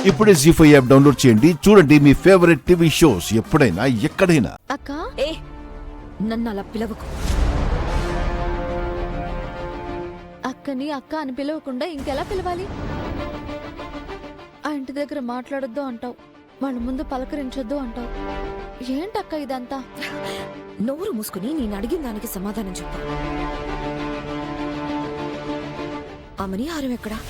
ఇప్పుడే జీ5 app download చేయండి. చూడండి మీ ఫేవరెట్ టీవీ షోస్ ఎప్పుడైనా ఎక్కడైనా. అక్క నన్ను అలా పిలవకు. అక్కని అక్క అని పిలవకుండా ఇంకెలా పిలవాలి? ఆ ఇంటి దగ్గర మాట్లాడొద్దు అంటావు, వాళ్ళ ముందు పలకరించొద్దు అంటావు. ఏంటక్క ఇదంతా? నోరు మూసుకుని నేను అడిగిన దానికి సమాధానం చెప్పు. ఆ మణిహారం ఎక్కడా?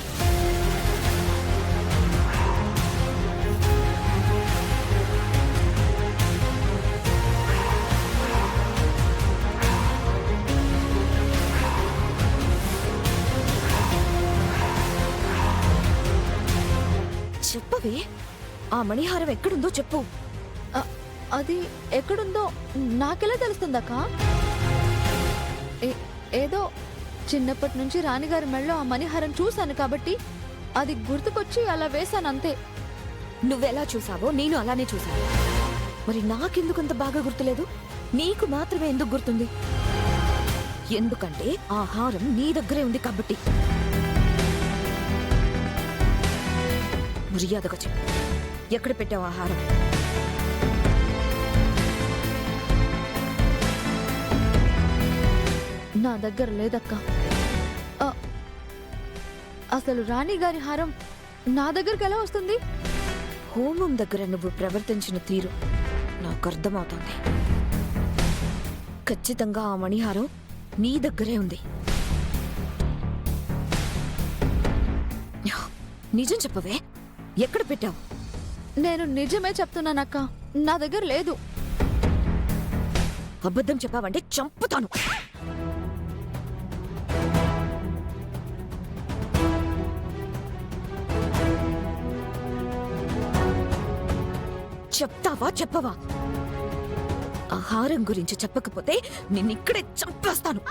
చెప్పవే, ఆ మణిహారం ఎక్కడుందో చెప్పు. అది ఎక్కడుందో నాకెలా తెలుస్తుందక్క? ఏదో చిన్నప్పటి నుంచి రాణిగారి మెళ్ళో ఆ మణిహారం చూశాను కాబట్టి అది గుర్తుకొచ్చి అలా వేశాను అంతే. నువ్వెలా చూసావో నేను అలానే చూశాను. మరి నాకెందుకంత బాగా గుర్తులేదు? నీకు మాత్రమే ఎందుకు గుర్తుంది? ఎందుకంటే ఆ హారం నీ దగ్గరే ఉంది కాబట్టి. మర్యాదగా చెప్పు, ఎక్కడ పెట్టావు ఆ హారం? నా దగ్గర లేదక్క. అసలు రాణిగారి హారం నా దగ్గరికి ఎలా వస్తుంది? హోమం దగ్గర నువ్వు ప్రవర్తించిన తీరు నాకు అర్థమవుతోంది. ఖచ్చితంగా ఆ మణిహారం నీ దగ్గరే ఉంది. నిజం చెప్పవే, ఎక్కడ పెట్టావు? నేను నిజమే చెప్తున్నానక్క, నా దగ్గర లేదు. అబద్ధం చెప్పావంటే చంపుతాను. చెప్తావా చెప్పవా? ఆ హారం గురించి చెప్పకపోతే నిన్నిక్కడే చంపేస్తాను.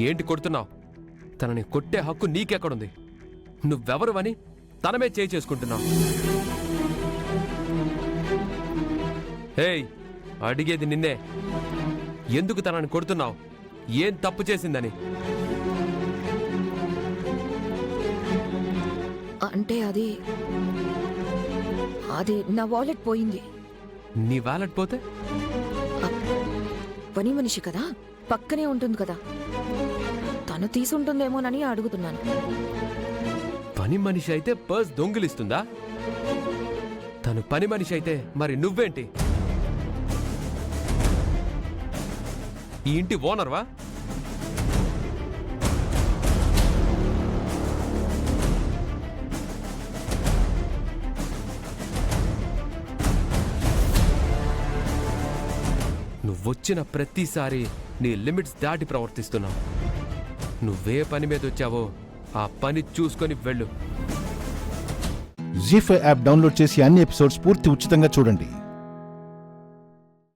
ఏంటి కొడుతున్నావు? తనని కొట్టే హక్కు నీకెక్కడుంది? నువ్వెవరు అని తనమే చేసుకుంటున్నావు. హేయ్, అడిగేది నిన్నే. ఎందుకు తనని కొడుతున్నావు? ఏం తప్పు చేసిందని? అంటే అది నా వాలెట్ పోయింది. నీ వాలెట్ పోతే? పని మనిషి కదా, పక్కనే ఉంటుంది కదా, తను తీసుంటుందేమోనని అడుగుతున్నాను. పని మనిషి అయితే పర్స్ దొంగిలిస్తుందా? తను పని మనిషి అయితే మరి నువ్వేంటి? ఈ ఇంటి ఓనర్వా? నువ్వొచ్చిన ప్రతిసారి నీ లిమిట్స్ దాటి ప్రవర్తిస్తున్నావు. నువ్వే పని మీద వచ్చావో ఆ పని చూసుకొని వెళ్ళు. జీ5 యాప్ డౌన్లోడ్ చేసి అన్ని ఎపిసోడ్స్ పూర్తి ఉచితంగా చూడండి.